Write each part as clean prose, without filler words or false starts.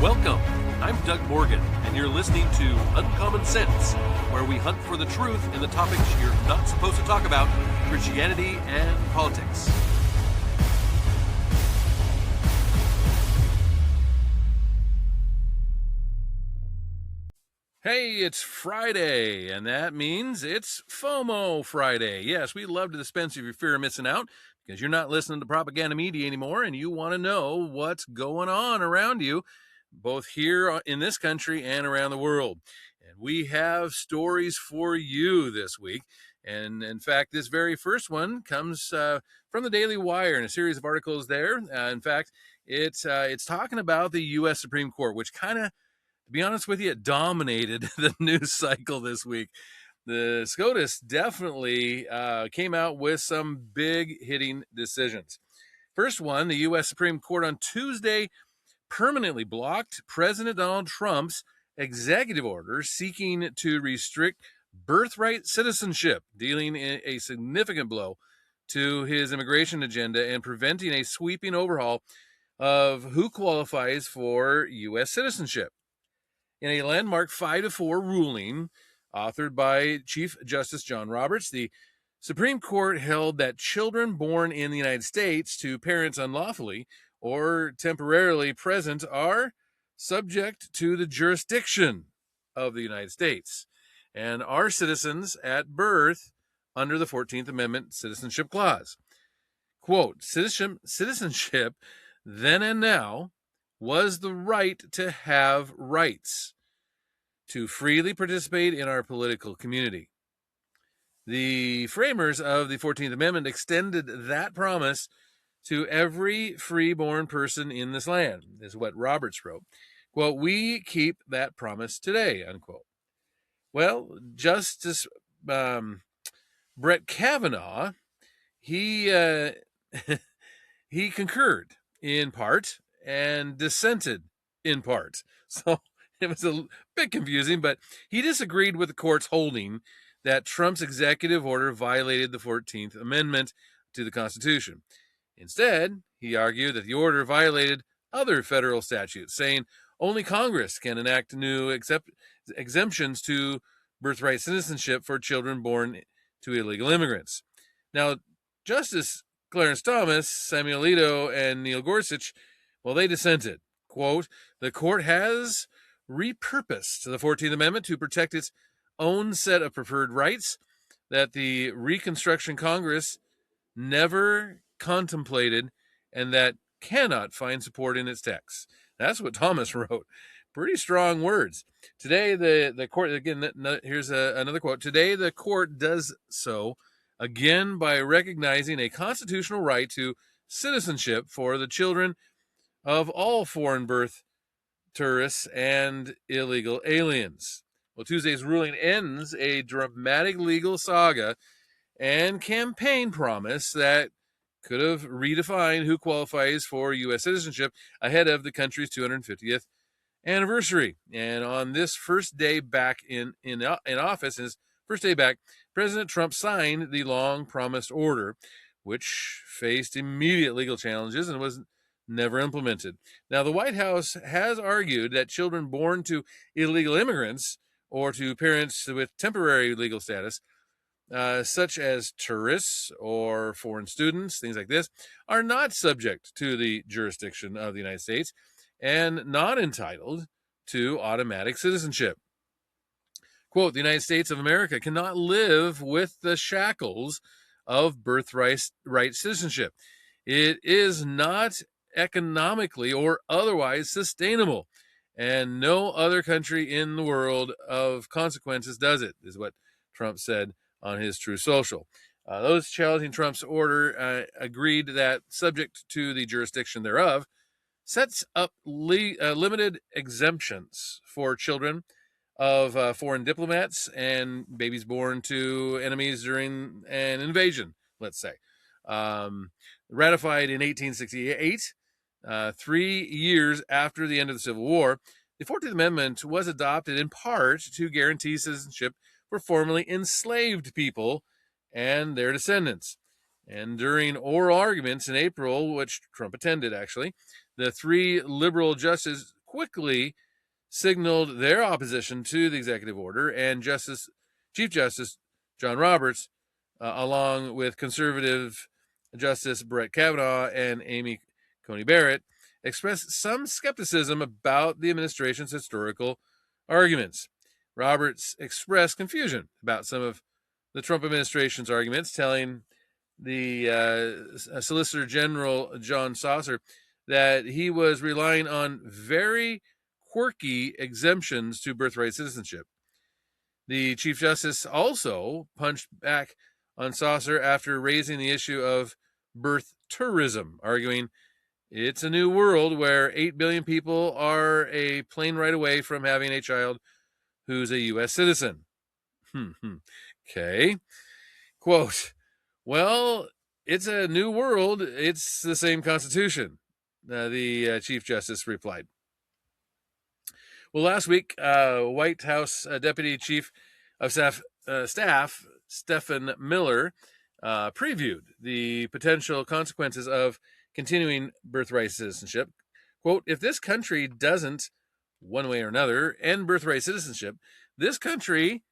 Welcome. I'm Doug Morgan, and you're listening to Uncommon Sense, where we hunt for the truth in the topics you're not supposed to talk about, Christianity and politics. Hey, it's Friday, and that means it's FOMO Friday. Yes, we love to dispense of your fear of missing out because you're not listening to propaganda media anymore and you want to know what's going on around you, both here in this country and around the world. And we have stories for you this week. And in fact, this very first one comes from the Daily Wire and a series of articles there. In fact, it's talking about the U.S. Supreme Court, which kind of, to be honest with you, it dominated the news cycle this week. The SCOTUS definitely came out with some big hitting decisions. First one, the U.S. Supreme Court on Tuesday permanently blocked President Donald Trump's executive order seeking to restrict birthright citizenship, dealing a significant blow to his immigration agenda and preventing a sweeping overhaul of who qualifies for U.S. citizenship. In a landmark 5-4 ruling authored by Chief Justice John Roberts, the Supreme Court held that children born in the United States to parents unlawfully or temporarily present are subject to the jurisdiction of the United States and are citizens at birth under the 14th Amendment Citizenship Clause. Quote, citizenship then and now was the right to have rights, to freely participate in our political community. The framers of the 14th Amendment extended that promise to every free-born person in this land, is what Roberts wrote. Quote, we keep that promise today, unquote. Well, Justice Brett Kavanaugh, he concurred in part and dissented in part. So it was a bit confusing, but he disagreed with the court's holding that Trump's executive order violated the 14th Amendment to the Constitution. Instead, he argued that the order violated other federal statutes, saying only Congress can enact new exemptions to birthright citizenship for children born to illegal immigrants. Now, Justice Clarence Thomas, Samuel Alito, and Neil Gorsuch, well, they dissented. Quote, the court has repurposed the 14th Amendment to protect its own set of preferred rights that the Reconstruction Congress never contemplated and that cannot find support in its text. That's what Thomas wrote. Pretty strong words. Today, the court, again, here's another quote. Today, the court does so again by recognizing a constitutional right to citizenship for the children of all foreign birth tourists and illegal aliens. Well, Tuesday's ruling ends a dramatic legal saga and campaign promise that could have redefined who qualifies for U.S. citizenship ahead of the country's 250th anniversary. And on this first day back in office, his first day back, President Trump signed the long-promised order, which faced immediate legal challenges and was never implemented. Now, the White House has argued that children born to illegal immigrants or to parents with temporary legal status, such as tourists or foreign students, things like this, are not subject to the jurisdiction of the United States and not entitled to automatic citizenship. Quote, the United States of America cannot live with the shackles of birthright citizenship. It is not economically or otherwise sustainable, and no other country in the world of consequences does it, is what Trump said on his Truth Social. Those challenging Trump's order agreed that, subject to the jurisdiction thereof, sets up limited exemptions for children of foreign diplomats and babies born to enemies during an invasion, let's say. Ratified in 1868, 3 years after the end of the Civil War, the 14th Amendment was adopted in part to guarantee citizenship for formerly enslaved people and their descendants. And during oral arguments in April, which Trump attended actually, the three liberal justices quickly signaled their opposition to the executive order, and Chief Justice John Roberts, along with conservative Justice Brett Kavanaugh and Amy Coney Barrett, expressed some skepticism about the administration's historical arguments. Roberts expressed confusion about some of the Trump administration's arguments, telling the Solicitor General John Saucer that he was relying on very quirky exemptions to birthright citizenship. The Chief Justice also punched back on Saucer after raising the issue of birth tourism, arguing it's a new world where 8 billion people are a plane ride away from having a child who's a U.S. citizen. Okay. Quote, well, it's a new world. It's the same Constitution, the Chief Justice replied. Well, last week, White House Deputy Chief of Staff Stephen Miller previewed the potential consequences of continuing birthright citizenship. Quote, if this country doesn't, one way or another, end birthright citizenship, this country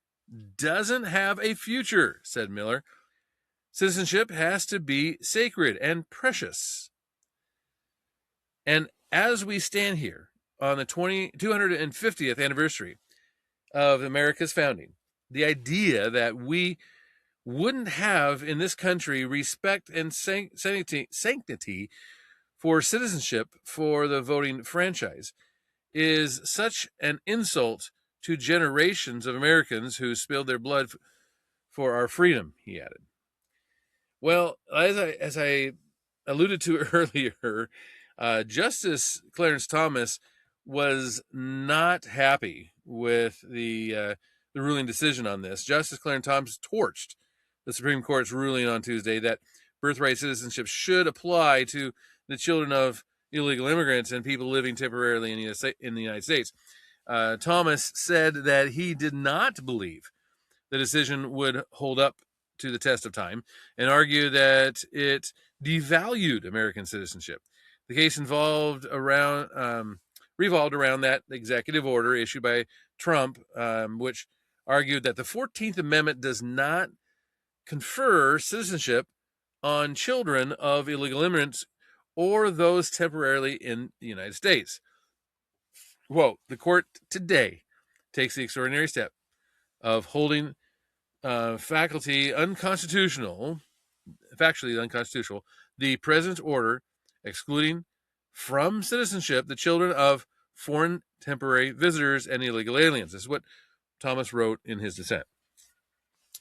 doesn't have a future, said Miller. Citizenship has to be sacred and precious. And as we stand here on the 250th anniversary of America's founding, the idea that we wouldn't have in this country respect and sanctity for citizenship for the voting franchise is such an insult to generations of Americans who spilled their blood for our freedom, he added. Well, as I alluded to earlier, Justice Clarence Thomas was not happy with the ruling decision on this. Justice Clarence Thomas torched the Supreme Court's ruling on Tuesday that birthright citizenship should apply to the children of illegal immigrants and people living temporarily in the United States. Thomas said that he did not believe the decision would hold up to the test of time and argued that it devalued American citizenship. The case revolved around that executive order issued by Trump, which argued that the 14th Amendment does not confer citizenship on children of illegal immigrants or those temporarily in the United States. Quote, the court today takes the extraordinary step of holding factually unconstitutional, the president's order excluding from citizenship the children of foreign temporary visitors and illegal aliens. This is what Thomas wrote in his dissent.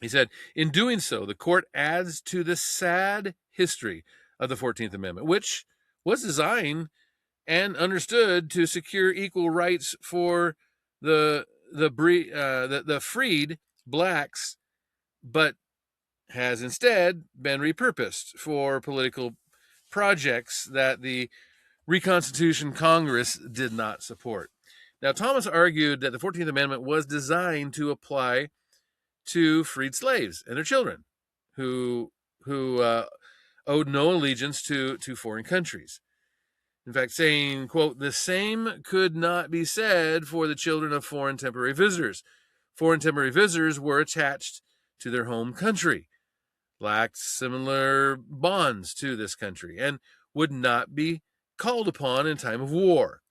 He said, in doing so, the court adds to the sad history of the 14th Amendment, which was designed and understood to secure equal rights for the freed blacks, but has instead been repurposed for political projects that the Reconstitution Congress did not support. Now, Thomas argued that the 14th Amendment was designed to apply to freed slaves and their children who owed no allegiance to foreign countries. In fact, saying, quote, the same could not be said for the children of foreign temporary visitors. Foreign temporary visitors were attached to their home country, lacked similar bonds to this country, and would not be called upon in time of war.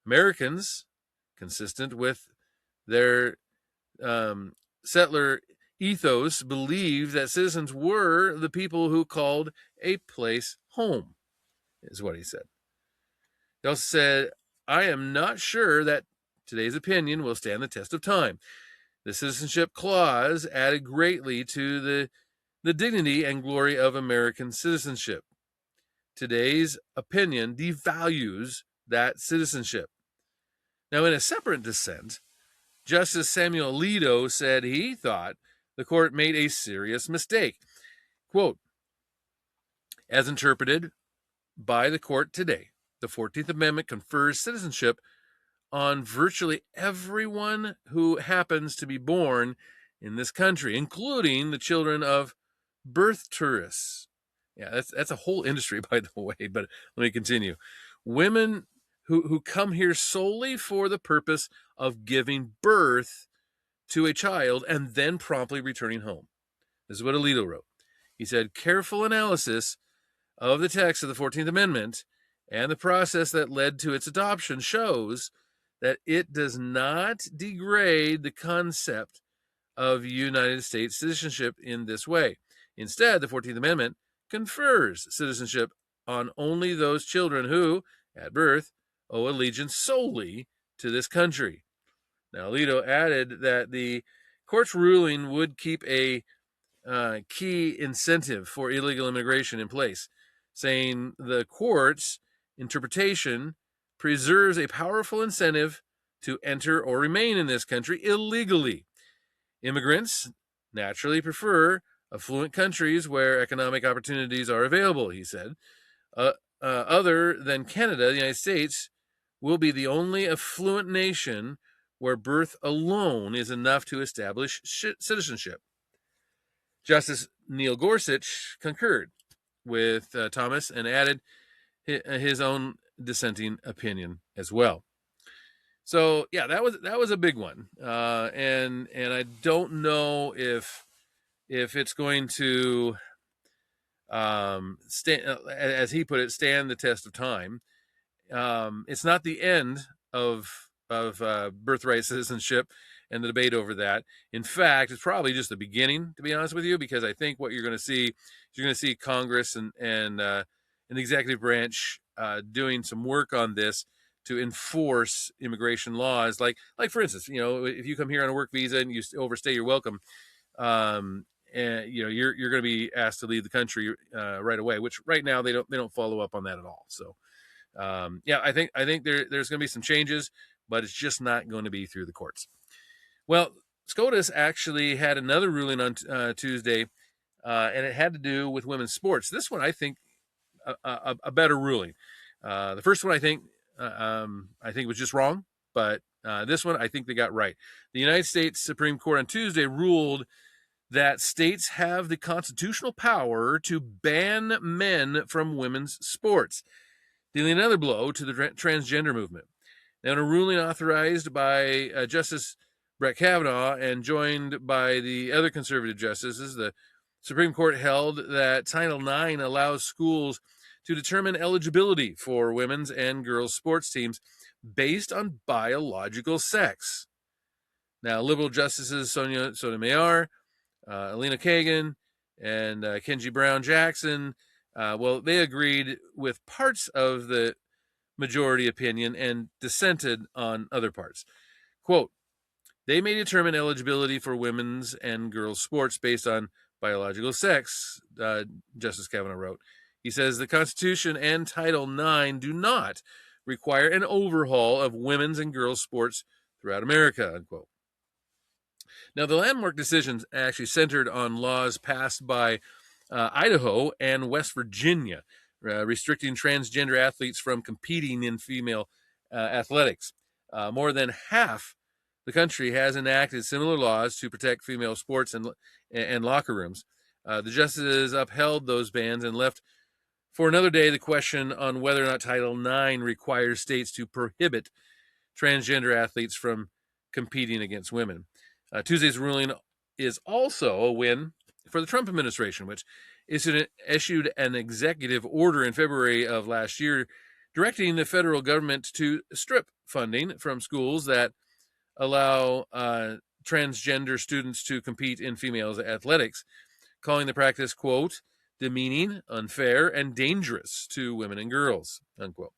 Americans, consistent with their settler ethos, believed that citizens were the people who called a place home, is what he said. He also said, I am not sure that today's opinion will stand the test of time. The citizenship clause added greatly to the dignity and glory of American citizenship. Today's opinion devalues that citizenship. Now, in a separate dissent, Justice Samuel Alito said he thought the court made a serious mistake. Quote, as interpreted by the court today, the 14th Amendment confers citizenship on virtually everyone who happens to be born in this country, including the children of birth tourists. Yeah, that's a whole industry, by the way, but let me continue. Women who come here solely for the purpose of giving birth to a child and then promptly returning home. This is what Alito wrote. He said, careful analysis of the text of the 14th Amendment and the process that led to its adoption shows that it does not degrade the concept of United States citizenship in this way. Instead, the 14th Amendment confers citizenship on only those children who, at birth, owe allegiance solely to this country. Now, Alito added that the court's ruling would keep a key incentive for illegal immigration in place, saying the court's interpretation preserves a powerful incentive to enter or remain in this country illegally. Immigrants naturally prefer affluent countries where economic opportunities are available, he said. Other than Canada, the United States will be the only affluent nation where birth alone is enough to establish citizenship. Justice Neil Gorsuch concurred with Thomas and added his own dissenting opinion as well. So yeah, that was a big one, and I don't know if it's going to stand, as he put it, stand the test of time. It's not the end of birthright citizenship and the debate over that. In fact, it's probably just the beginning, to be honest with you, because I think what you're going to see Congress and the executive branch doing some work on this to enforce immigration laws. Like for instance, if you come here on a work visa and you overstay your welcome, and you're going to be asked to leave the country right away, which right now they don't follow up on that at all. So I think there's going to be some changes, but it's just not going to be through the courts. Well, SCOTUS actually had another ruling on Tuesday, and it had to do with women's sports. This one, I think, a better ruling. The first one, I think was just wrong, but this one, I think they got right. The United States Supreme Court on Tuesday ruled that states have the constitutional power to ban men from women's sports, dealing another blow to the transgender movement. Now, in a ruling authorized by Justice Brett Kavanaugh and joined by the other conservative justices, the Supreme Court held that Title IX allows schools to determine eligibility for women's and girls' sports teams based on biological sex. Now, liberal justices Sonia Sotomayor, Alina Kagan, and Kenji Brown Jackson, they agreed with parts of the majority opinion and dissented on other parts. Quote, they may determine eligibility for women's and girls' sports based on biological sex, Justice Kavanaugh wrote. He says the Constitution and Title IX do not require an overhaul of women's and girls' sports throughout America, unquote. Now, the landmark decisions actually centered on laws passed by Idaho and West Virginia, restricting transgender athletes from competing in female athletics. More than half the country has enacted similar laws to protect female sports and locker rooms. The justices upheld those bans and left for another day the question on whether or not Title IX requires states to prohibit transgender athletes from competing against women. Tuesday's ruling is also a win for the Trump administration, which issued an executive order in February of last year directing the federal government to strip funding from schools that allow transgender students to compete in females athletics, calling the practice, quote, demeaning, unfair, and dangerous to women and girls, unquote.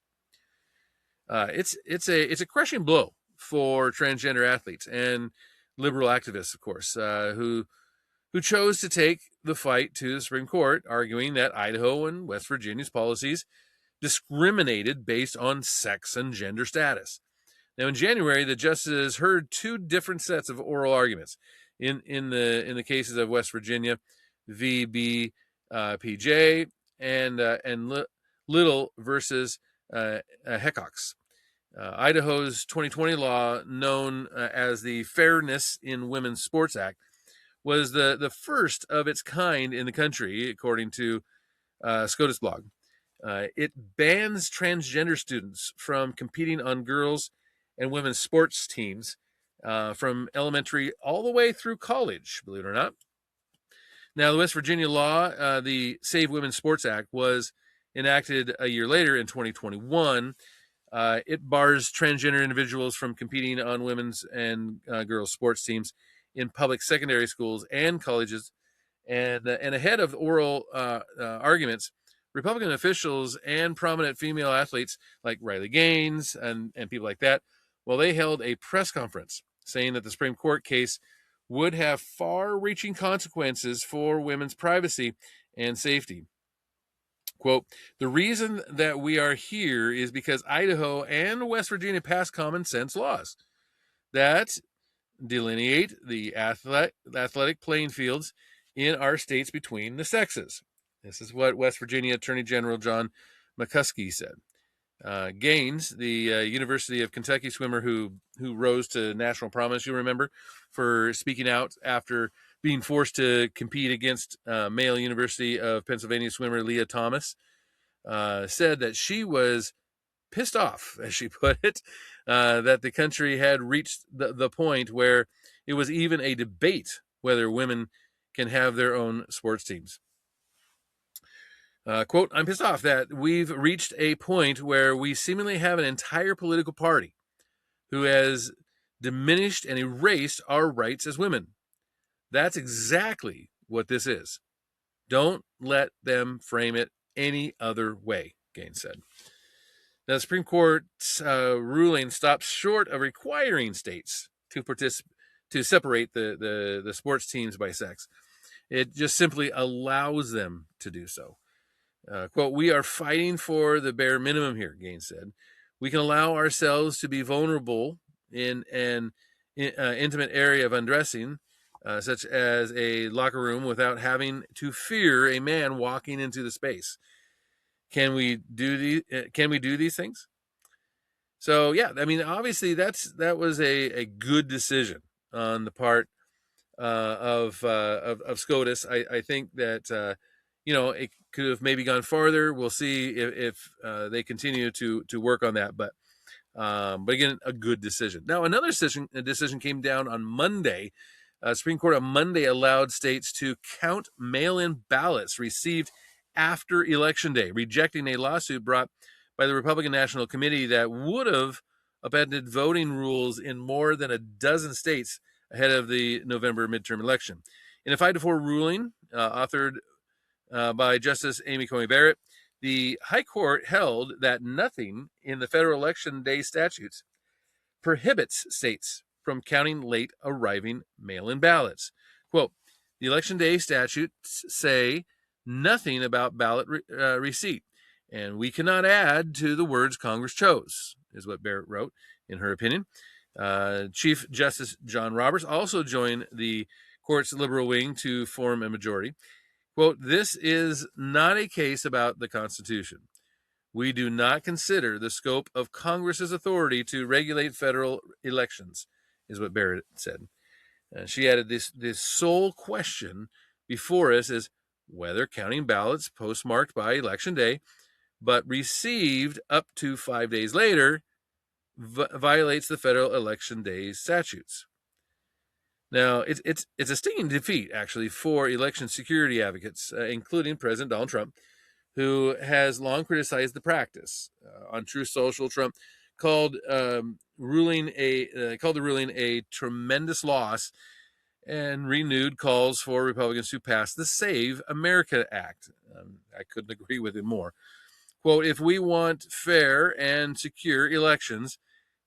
It's a crushing blow for transgender athletes and liberal activists, of course, who chose to take the fight to the Supreme Court, arguing that Idaho and West Virginia's policies discriminated based on sex and gender status. Now, in January, the justices heard two different sets of oral arguments in the cases of West Virginia v. BPJ and Little versus Heckox. Idaho's 2020 law, known as the Fairness in Women's Sports Act, was the first of its kind in the country, according to SCOTUS blog. It bans transgender students from competing on girls and women's sports teams from elementary all the way through college, believe it or not. Now, the West Virginia law, the Save Women's Sports Act, was enacted a year later in 2021. It bars transgender individuals from competing on women's and girls' sports teams in public secondary schools and colleges. And ahead of oral arguments, Republican officials and prominent female athletes like Riley Gaines and people like that, well, they held a press conference saying that the Supreme Court case would have far-reaching consequences for women's privacy and safety. Quote, the reason that we are here is because Idaho and West Virginia passed common sense laws that delineate the athletic playing fields in our states between the sexes. This is what West Virginia Attorney General John McCuskey said. Gaines, the University of Kentucky swimmer who rose to national prominence, you remember, for speaking out after being forced to compete against male University of Pennsylvania swimmer Leah Thomas, said that she was pissed off, as she put it, that the country had reached the point where it was even a debate whether women can have their own sports teams. Quote, I'm pissed off that we've reached a point where we seemingly have an entire political party who has diminished and erased our rights as women. That's exactly what this is. Don't let them frame it any other way, Gaines said. Now, the Supreme Court's ruling stops short of requiring states to separate the sports teams by sex. It just simply allows them to do so. Quote, we are fighting for the bare minimum here, Gaines said. We can allow ourselves to be vulnerable in an intimate area of undressing, such as a locker room, without having to fear a man walking into the space. Can we do these things? So yeah, I mean, obviously that was a good decision on the part of SCOTUS. I think that it could have maybe gone farther. We'll see if they continue to work on that. But again, a good decision. Now, another decision came down on Monday. Supreme Court on Monday allowed states to count mail-in ballots received after Election Day, rejecting a lawsuit brought by the Republican National Committee that would have upended voting rules in more than a dozen states ahead of the November midterm election. In a 5-4 ruling authored by Justice Amy Coney Barrett, the High Court held that nothing in the federal election day statutes prohibits states from counting late arriving mail-in ballots. Quote, the election day statutes say nothing about ballot receipt, and we cannot add to the words Congress chose, is what Barrett wrote in her opinion. Chief Justice John Roberts also joined the court's liberal wing to form a majority. Quote, this is not a case about the Constitution. We do not consider the scope of Congress's authority to regulate federal elections, is what Barrett said. She added this sole question before us is whether counting ballots postmarked by Election Day but received up to 5 days later violates the federal election day statutes. Now, it's a stinging defeat, actually, for election security advocates, including President Donald Trump, who has long criticized the practice. On Truth Social, Trump called the ruling a tremendous loss and renewed calls for Republicans to pass the Save America Act. I couldn't agree with him more. Quote, if we want fair and secure elections,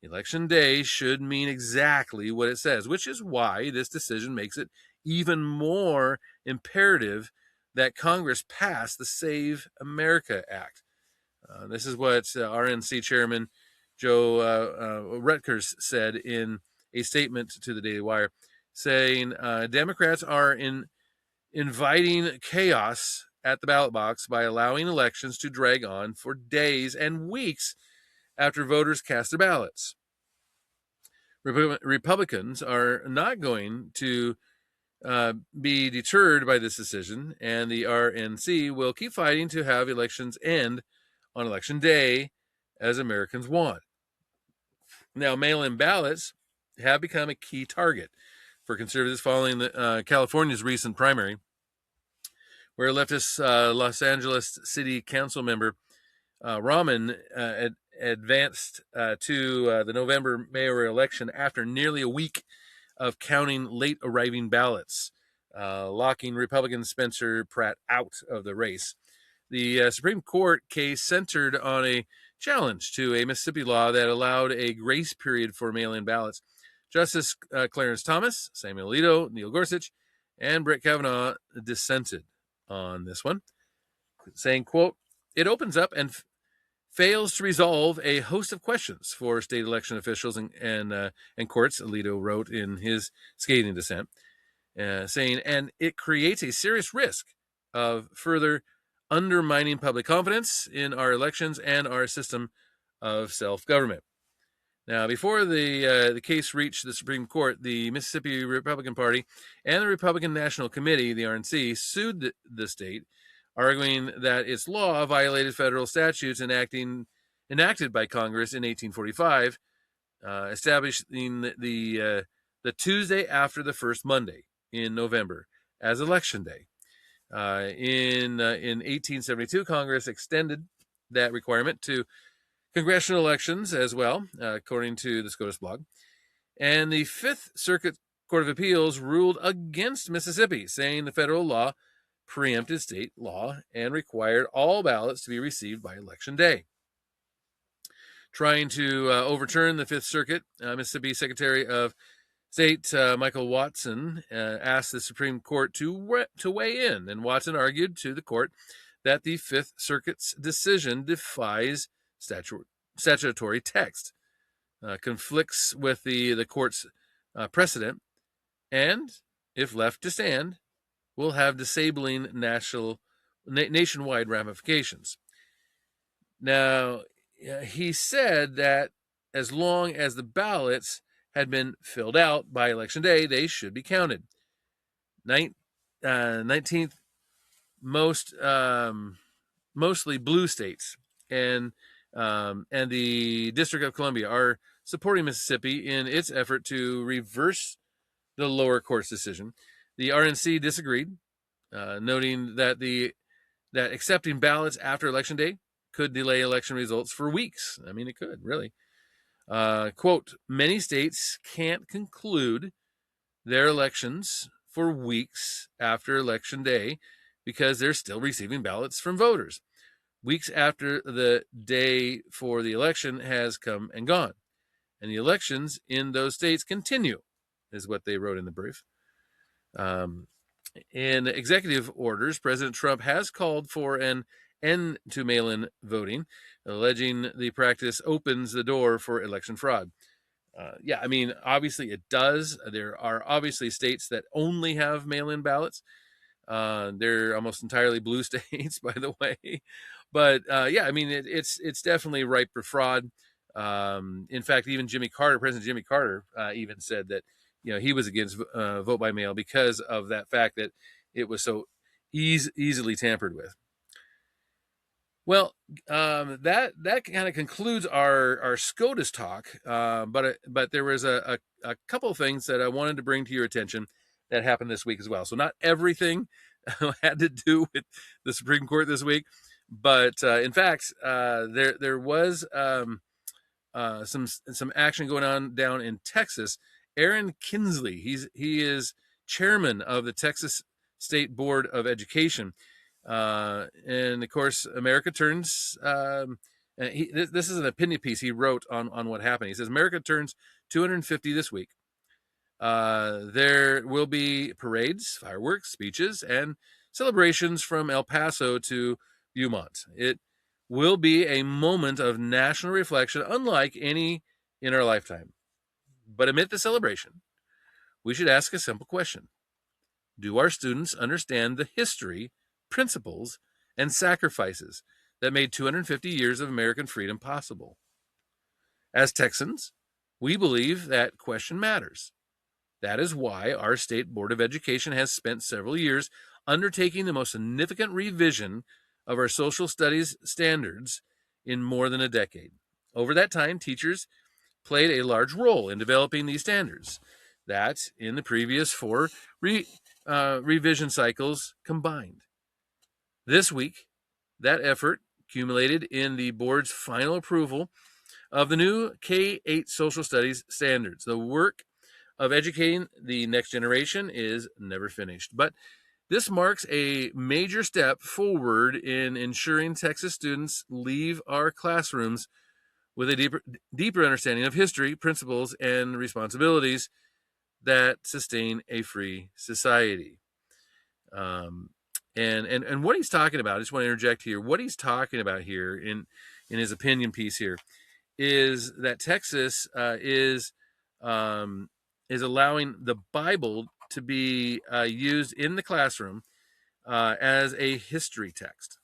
Election Day should mean exactly what it says, which is why this decision makes it even more imperative that Congress pass the Save America Act. This is what RNC Chairman Joe Rutgers said in a statement to the Daily Wire, saying Democrats are inviting chaos at the ballot box by allowing elections to drag on for days and weeks after voters cast their ballots. Republicans are not going to be deterred by this decision, and the RNC will keep fighting to have elections end on election day as Americans want. Now, mail-in ballots have become a key target for conservatives following California's recent primary, where leftist Los Angeles City Council member Rahman advanced to the November mayoral election after nearly a week of counting late arriving ballots, locking Republican Spencer Pratt out of the race. The Supreme Court case centered on a challenge to a Mississippi law that allowed a grace period for mail-in ballots. Justice Clarence Thomas, Samuel Alito, Neil Gorsuch, and Brett Kavanaugh dissented on this one, saying, quote, "It opens up and fails to resolve a host of questions for state election officials and courts," Alito wrote in his scathing dissent, saying, "and it creates a serious risk of further undermining public confidence in our elections and our system of self-government." Now, before the case reached the Supreme Court, the Mississippi Republican Party and the Republican National Committee, the RNC, sued the state, arguing that its law violated federal statutes enacted by Congress in 1845, establishing the Tuesday after the first Monday in November as Election Day. In 1872, Congress extended that requirement to congressional elections as well, according to the SCOTUS blog. And the Fifth Circuit Court of Appeals ruled against Mississippi, saying the federal law preempted state law and required all ballots to be received by Election Day. Trying to overturn the Fifth Circuit, Mississippi Secretary of State Michael Watson asked the Supreme Court to weigh in, and Watson argued to the court that the Fifth Circuit's decision defies statutory text, conflicts with the court's precedent, and, if left to stand, will have disabling nationwide ramifications. Now, he said that as long as the ballots had been filled out by Election Day, they should be counted. 19th mostly blue states and the District of Columbia are supporting Mississippi in its effort to reverse the lower court's decision. The RNC disagreed, noting that accepting ballots after Election Day could delay election results for weeks. I mean, it could, really. Quote, "Many states can't conclude their elections for weeks after Election Day because they're still receiving ballots from voters. Weeks after the day for the election has come and gone. And the elections in those states continue," is what they wrote in the brief. In executive orders, President Trump has called for an end to mail-in voting, alleging the practice opens the door for election fraud. Yeah, I mean, obviously it does. There are obviously states that only have mail-in ballots. They're almost entirely blue states, by the way. But yeah, I mean, it's definitely ripe for fraud. In fact, even President Jimmy Carter, even said that he was against vote by mail because of that fact that it was so easily tampered with. Well, that kind of concludes our SCOTUS talk. But there was a couple of things that I wanted to bring to your attention that happened this week as well. So not everything had to do with the Supreme Court this week, but in fact, there was some action going on down in Texas. Aaron Kinsley, he is chairman of the Texas State Board of Education. And of course, America turns. This is an opinion piece he wrote on what happened. He says America turns 250 this week. There will be parades, fireworks, speeches, and celebrations from El Paso to Beaumont. It will be a moment of national reflection, unlike any in our lifetime. But amid the celebration, we should ask a simple question: do our students understand the history, principles, and sacrifices that made 250 years of American freedom possible? As Texans, we believe that question matters. That is why our State Board of Education has spent several years undertaking the most significant revision of our social studies standards in more than a decade. Over that time, teachers played a large role in developing these standards that in the previous four revision cycles combined. This week, that effort culminated in the board's final approval of the new K-8 social studies standards. The work of educating the next generation is never finished, but this marks a major step forward in ensuring Texas students leave our classrooms with a deeper understanding of history, principles, and responsibilities that sustain a free society. And what he's talking about, I just want to interject here, what he's talking about here in his opinion piece here is that Texas is allowing the Bible to be used in the classroom as a history text.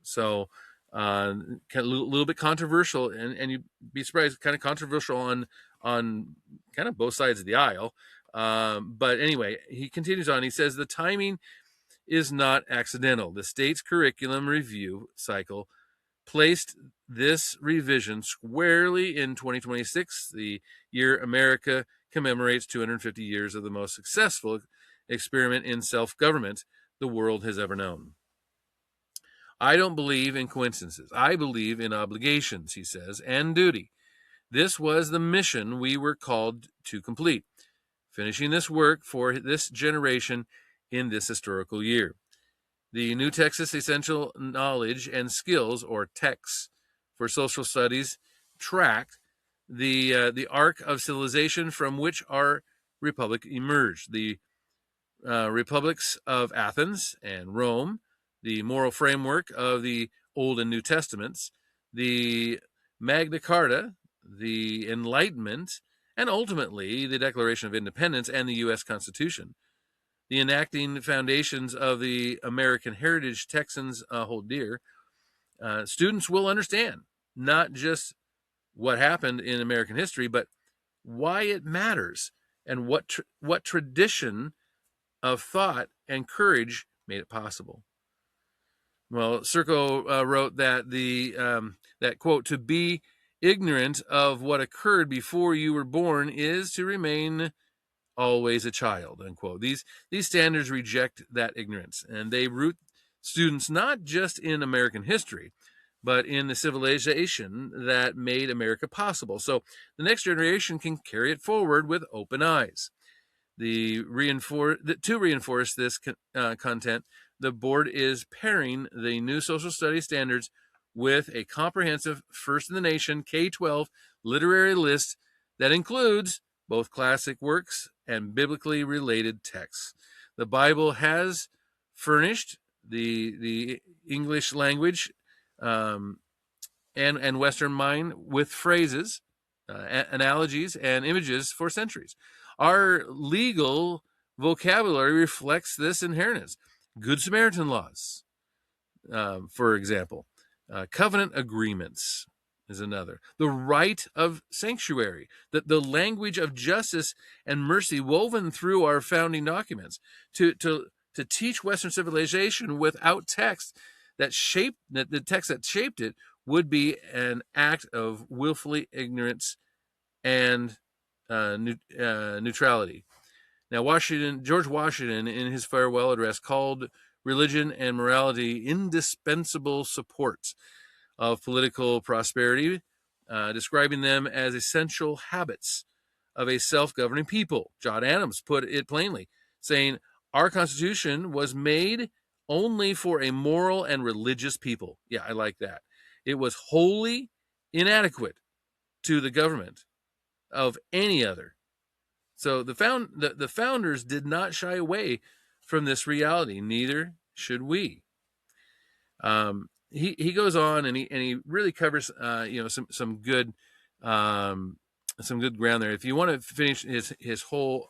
So kind of a little bit controversial, and you'd be surprised, kind of controversial on kind of both sides of the aisle. But anyway, he continues on. He says the timing is not accidental. The state's curriculum review cycle placed this revision squarely in 2026, the year America commemorates 250 years of the most successful experiment in self-government the world has ever known. I don't believe in coincidences. I believe in obligations, he says, and duty. This was the mission we were called to complete, finishing this work for this generation in this historical year. The New Texas Essential Knowledge and Skills, or TEX, for social studies tracked the arc of civilization from which our republic emerged. The republics of Athens and Rome, the moral framework of the Old and New Testaments, the Magna Carta, the Enlightenment, and ultimately the Declaration of Independence and the U.S. Constitution. The enacting foundations of the American heritage Texans hold dear. Students will understand not just what happened in American history, but why it matters and what tradition of thought and courage made it possible. Well, Serco wrote that that quote, to be ignorant of what occurred before you were born is to remain always a child, unquote. These standards reject that ignorance, and they root students not just in American history, but in the civilization that made America possible. So the next generation can carry it forward with open eyes. To reinforce this content, the board is pairing the new social studies standards with a comprehensive first in the nation K-12 literary list that includes both classic works and biblically related texts. The Bible has furnished the English language and Western mind with phrases, analogies, and images for centuries. Our legal vocabulary reflects this inheritance. Good Samaritan laws, for example. Covenant agreements is another. The right of sanctuary, the language of justice and mercy woven through our founding documents to teach Western civilization without text that the text that shaped it would be an act of willfully ignorance and neutrality. Now, George Washington, in his farewell address, called religion and morality indispensable supports of political prosperity, describing them as essential habits of a self-governing people. John Adams put it plainly, saying, our Constitution was made only for a moral and religious people. Yeah, I like that. It was wholly inadequate to the government of any other. So the founders did not shy away from this reality. Neither should we. He goes on and he really covers some good ground there. If you want to finish his whole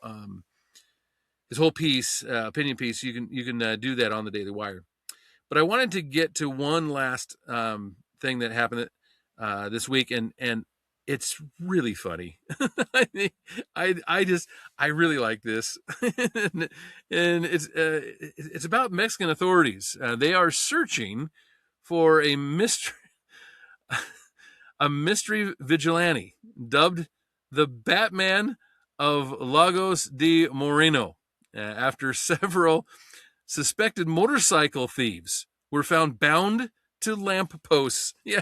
piece, opinion piece, you can do that on the Daily Wire. But I wanted to get to one last thing that happened this week, and it's really funny. I really like this, and it's about Mexican authorities. They are searching for a mystery a mystery vigilante dubbed the Batman of Lagos de Moreno, after several suspected motorcycle thieves were found bound to lamp posts. Yeah.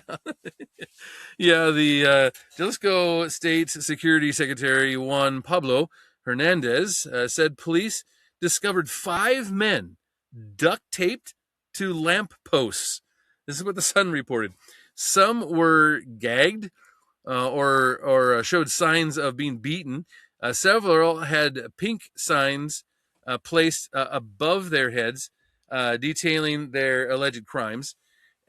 Yeah, the Jalisco State Security Secretary Juan Pablo Hernandez said police discovered 5 men duct taped to lamp posts. This is what the Sun reported. Some were gagged or showed signs of being beaten. Several had pink signs placed above their heads, detailing their alleged crimes.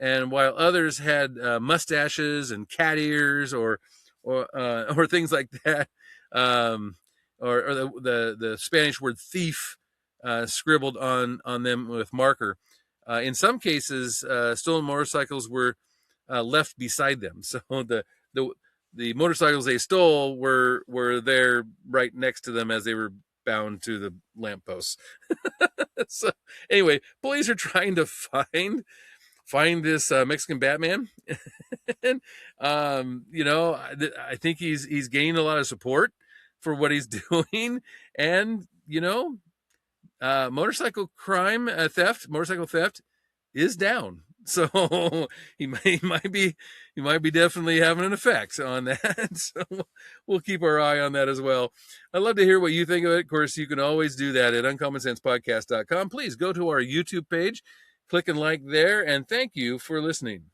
And while others had mustaches and cat ears or things like that, or the Spanish word thief scribbled on them with marker. In some cases, stolen motorcycles were left beside them, so the motorcycles they stole were there right next to them as they were bound to the lampposts. So anyway, police are trying to find this Mexican Batman. And I think he's gaining a lot of support for what he's doing. And motorcycle theft is down. So he might be definitely having an effect on that. So we'll keep our eye on that as well. I'd love to hear what you think of it. Of course, you can always do that at uncommonsensepodcast.com. Please go to our YouTube page, click and like there, and thank you for listening.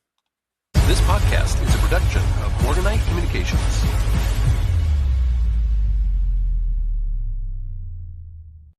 This podcast is a production of Morganite Communications.